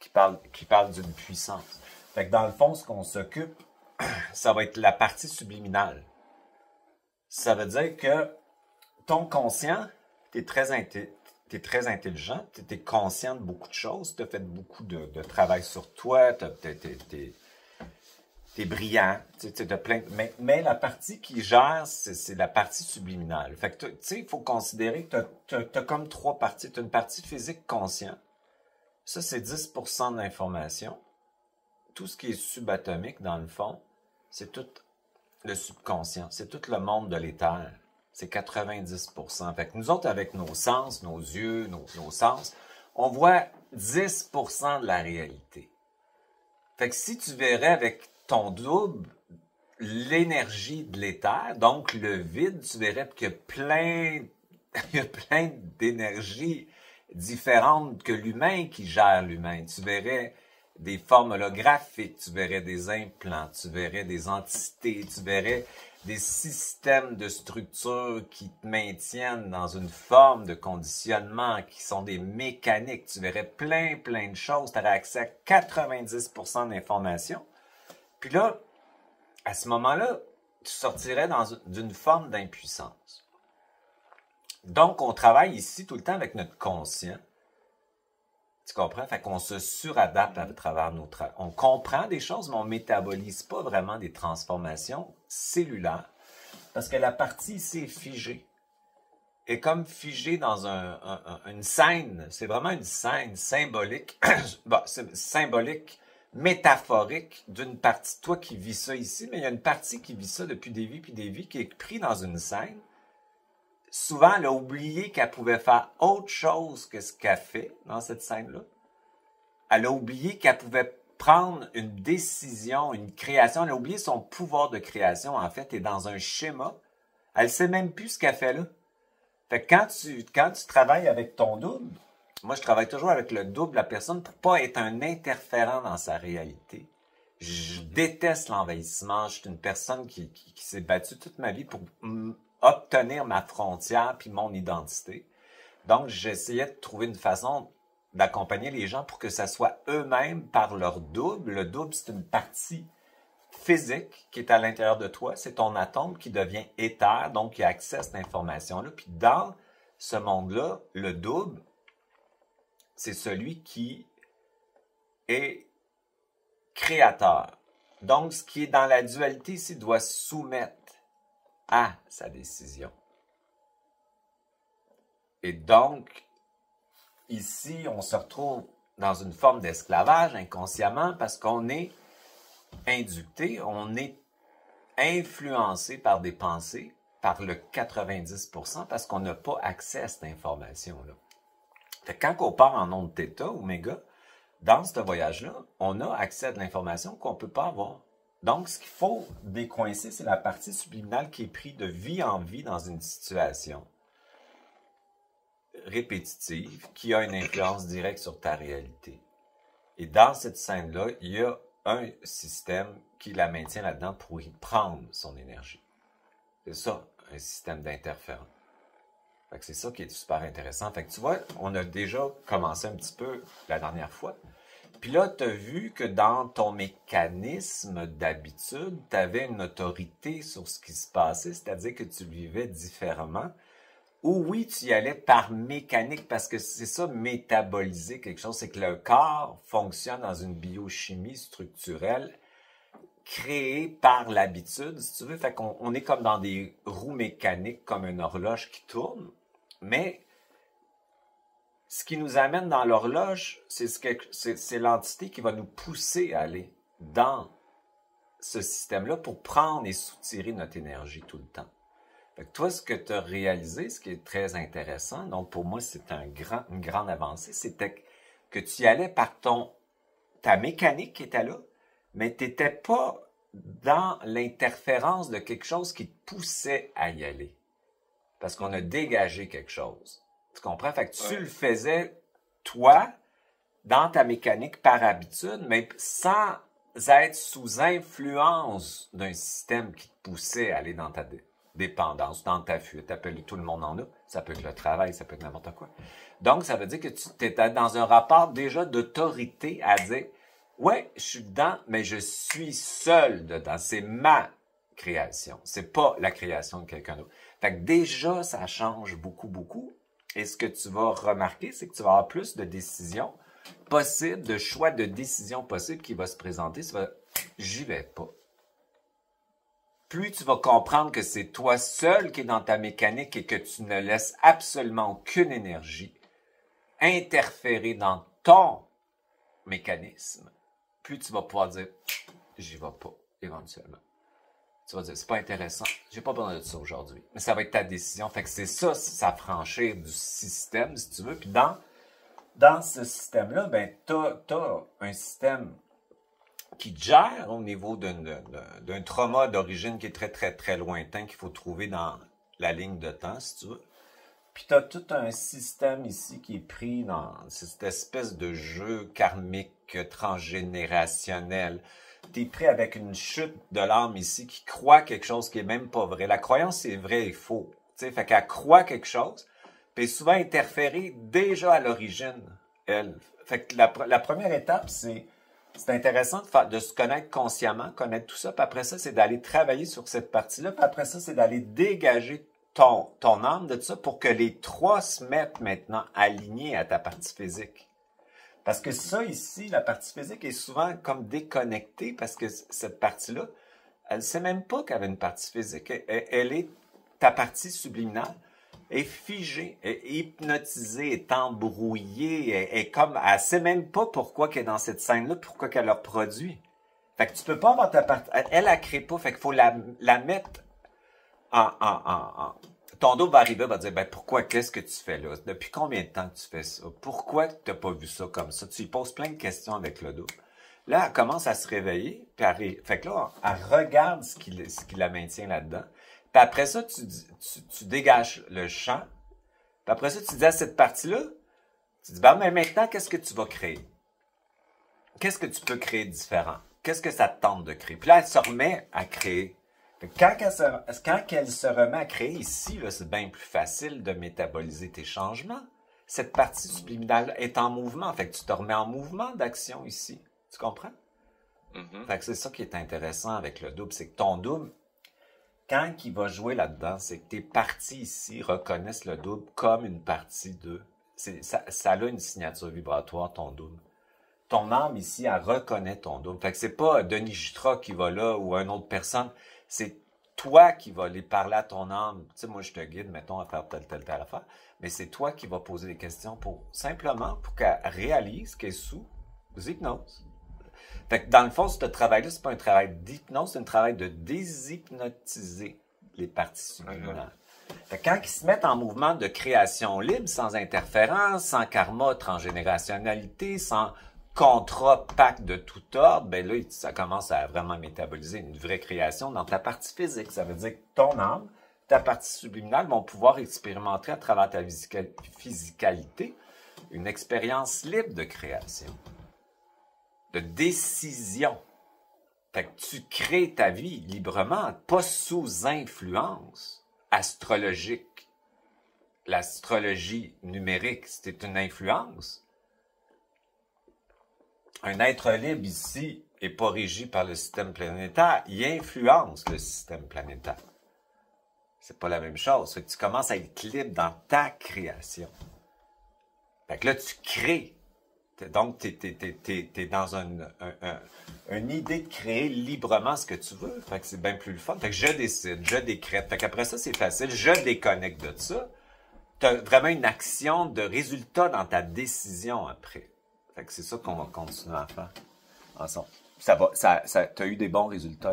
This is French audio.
qui parle d'une puissance. Fait que dans le fond, ce qu'on s'occupe, ça va être la partie subliminale. Ça veut dire que ton conscient, t'es très intelligent, t'es conscient de beaucoup de choses, t'as fait beaucoup de travail sur toi, t'es brillant, t'as plein. Mais la partie qui gère, c'est la partie subliminale. Fait que tu sais, il faut considérer que t'as comme trois parties. T'as une partie physique conscient. Ça, c'est 10% de l'information. Tout ce qui est subatomique, dans le fond, c'est tout le subconscient. C'est tout le monde de l'éther. C'est 90%. Fait que nous autres, avec nos sens, nos yeux, nos sens, on voit 10% de la réalité. Fait que si tu verrais avec ton double l'énergie de l'éther, donc le vide, tu verrais qu'il y a plein d'énergies différentes que l'humain qui gère l'humain. Tu verrais des formes holographiques, tu verrais des implants, tu verrais des entités, tu verrais des systèmes de structure qui te maintiennent dans une forme de conditionnement, qui sont des mécaniques. Tu verrais plein de choses. Tu aurais accès à 90% d'informations. Puis là, à ce moment-là, tu sortirais d'une forme d'impuissance. Donc, on travaille ici tout le temps avec notre conscient. Tu comprends? Fait qu'on se suradapte à travers nos travaux. On comprend des choses, mais on ne métabolise pas vraiment des transformations cellulaires. Parce que la partie ici est figée. Et comme figée dans une scène, c'est vraiment une scène symbolique, bon, symbolique, métaphorique d'une partie de toi qui vit ça ici, mais il y a une partie qui vit ça depuis des vies puis des vies, qui est prise dans une scène. Souvent, elle a oublié qu'elle pouvait faire autre chose que ce qu'elle fait dans cette scène-là. Elle a oublié qu'elle pouvait prendre une décision, une création. Elle a oublié son pouvoir de création, en fait, et dans un schéma. Elle ne sait même plus ce qu'elle fait là. Fait que quand tu travailles avec ton double, moi, je travaille toujours avec le double de la personne pour pas être un interférent dans sa réalité. Je déteste l'envahissement. Je suis une personne qui s'est battue toute ma vie pour obtenir ma frontière puis mon identité. Donc, j'essayais de trouver une façon d'accompagner les gens pour que ça soit eux-mêmes par leur double. Le double, c'est une partie physique qui est à l'intérieur de toi. C'est ton atome qui devient éther, donc qui a accès à cette information-là. Puis dans ce monde-là, le double, c'est celui qui est créateur. Donc, ce qui est dans la dualité ici doit soumettre à sa décision. Et donc, ici, on se retrouve dans une forme d'esclavage inconsciemment parce qu'on est inducté, on est influencé par des pensées, par le 90%, parce qu'on n'a pas accès à cette information-là. Fait que quand on part en onde θ, oméga, dans ce voyage-là, on a accès à de l'information qu'on ne peut pas avoir. Donc, ce qu'il faut décoincer, c'est la partie subliminale qui est prise de vie en vie dans une situation répétitive qui a une influence directe sur ta réalité. Et dans cette scène-là, il y a un système qui la maintient là-dedans pour y prendre son énergie. C'est ça, un système d'interférence. Fait que c'est ça qui est super intéressant. Fait que tu vois, on a déjà commencé un petit peu la dernière fois. Puis là, tu as vu que dans ton mécanisme d'habitude, tu avais une autorité sur ce qui se passait, c'est-à-dire que tu vivais différemment. Ou oui, tu y allais par mécanique, parce que c'est ça, métaboliser quelque chose, c'est que le corps fonctionne dans une biochimie structurelle créée par l'habitude, si tu veux. Fait qu'on est comme dans des roues mécaniques, comme une horloge qui tourne, mais ce qui nous amène dans l'horloge, c'est l'entité qui va nous pousser à aller dans ce système-là pour prendre et soutirer notre énergie tout le temps. Fait que toi, ce que tu as réalisé, ce qui est très intéressant, donc pour moi, c'est une grande avancée, c'était que tu y allais par ta mécanique qui était là, mais tu n'étais pas dans l'interférence de quelque chose qui te poussait à y aller. Parce qu'on a dégagé quelque chose. Tu comprends? Fait que tu le faisais, toi, dans ta mécanique par habitude, mais sans être sous influence d'un système qui te poussait à aller dans ta dépendance, dans ta fuite, appelle tout le monde en a. Ça peut être le travail, ça peut être n'importe quoi. Donc, ça veut dire que tu es dans un rapport déjà d'autorité à dire, ouais, je suis dedans, mais je suis seul dedans. C'est ma création. C'est pas la création de quelqu'un d'autre. Fait que déjà, ça change beaucoup, beaucoup. Et ce que tu vas remarquer, c'est que tu vas avoir plus de décisions possibles, de choix de décisions possibles qui va se présenter. Tu vas, j'y vais pas. Plus tu vas comprendre que c'est toi seul qui est dans ta mécanique et que tu ne laisses absolument aucune énergie interférer dans ton mécanisme, plus tu vas pouvoir dire « j'y vais pas » éventuellement. Tu vas dire « c'est pas intéressant, j'ai pas besoin de ça aujourd'hui ». Mais ça va être ta décision. Fait que c'est ça, s'affranchir du système, si tu veux. Puis dans ce système-là, ben, t'as un système qui gère au niveau d'un trauma d'origine qui est très, très, très lointain, qu'il faut trouver dans la ligne de temps, si tu veux. Puis tu as tout un système ici qui est pris dans cette espèce de jeu karmique, transgénérationnel. Tu es pris avec une chute de l'âme ici qui croit quelque chose qui est même pas vrai. La croyance, c'est vrai et faux. T'sais, fait qu'elle croit quelque chose, puis souvent interférée déjà à l'origine, elle. Fait que la première étape, c'est intéressant de se connaître consciemment, connaître tout ça, puis après ça, c'est d'aller travailler sur cette partie-là, puis après ça, c'est d'aller dégager ton âme de tout ça pour que les trois se mettent maintenant alignés à ta partie physique. Parce que ça ici, la partie physique est souvent comme déconnectée parce que cette partie-là, elle ne sait même pas qu'elle avait une partie physique. Elle est ta partie subliminale, est figée, est hypnotisée, est embrouillée, est comme, elle ne sait même pas pourquoi qu'elle est dans cette scène-là, pourquoi qu'elle a produit. Fait que tu peux pas avoir ta partie, elle crée pas, fait qu'il faut la mettre ton dos va arriver, va dire, ben, pourquoi, qu'est-ce que tu fais là? Depuis combien de temps tu fais ça? Pourquoi tu n'as pas vu ça comme ça? Tu lui poses plein de questions avec le dos. Là, elle commence à se réveiller, puis fait que là, elle regarde ce qui la maintient là-dedans. Puis après ça, tu dégages le champ. Puis après ça, tu dis à cette partie-là, tu dis, ben, mais maintenant, qu'est-ce que tu vas créer? Qu'est-ce que tu peux créer de différent? Qu'est-ce que ça te tente de créer? Puis là, elle se remet à créer. Quand elle se remet à créer ici, c'est bien plus facile de métaboliser tes changements. Cette partie subliminale est en mouvement. Fait que tu te remets en mouvement d'action ici. Tu comprends? Mm-hmm. Fait que c'est ça qui est intéressant avec le double. C'est que ton double, quand il va jouer là-dedans, c'est que tes parties ici reconnaissent le double comme une partie d'eux. Ça a une signature vibratoire, ton double. Ton âme ici, elle reconnaît ton double. Fait que c'est pas Denis Jutra qui va là ou une autre personne. C'est toi qui vas aller parler à ton âme. Tu sais, moi, je te guide, mettons, à faire telle affaire. Mais c'est toi qui vas poser des questions simplement pour qu'elle réalise qu'elle est sous hypnose. Fait que dans le fond, ce travail-là, c'est pas un travail d'hypnose, c'est un travail de déshypnotiser les parties subliminales. Fait que quand ils se mettent en mouvement de création libre, sans interférence, sans karma, transgénérationnalité, sans contrat, pacte de tout ordre, ben là, ça commence à vraiment métaboliser une vraie création dans ta partie physique. Ça veut dire que ton âme, ta partie subliminale vont pouvoir expérimenter à travers ta physicalité une expérience libre de création, de décision. Fait que tu crées ta vie librement, pas sous influence astrologique. L'astrologie numérique, c'était une influence. Un être libre ici n'est pas régi par le système planétaire. Il influence le système planétaire. C'est pas la même chose. Fait que tu commences à être libre dans ta création. Fait que là, tu crées. Donc, t'es dans une idée de créer librement ce que tu veux. Fait que c'est bien plus le fun. Fait que je décide, je décrète. Fait qu'après ça, c'est facile. Je déconnecte de ça. Tu as vraiment une action de résultat dans ta décision après. Fait que c'est ça qu'on va continuer à faire ensemble. T'as eu des bons résultats.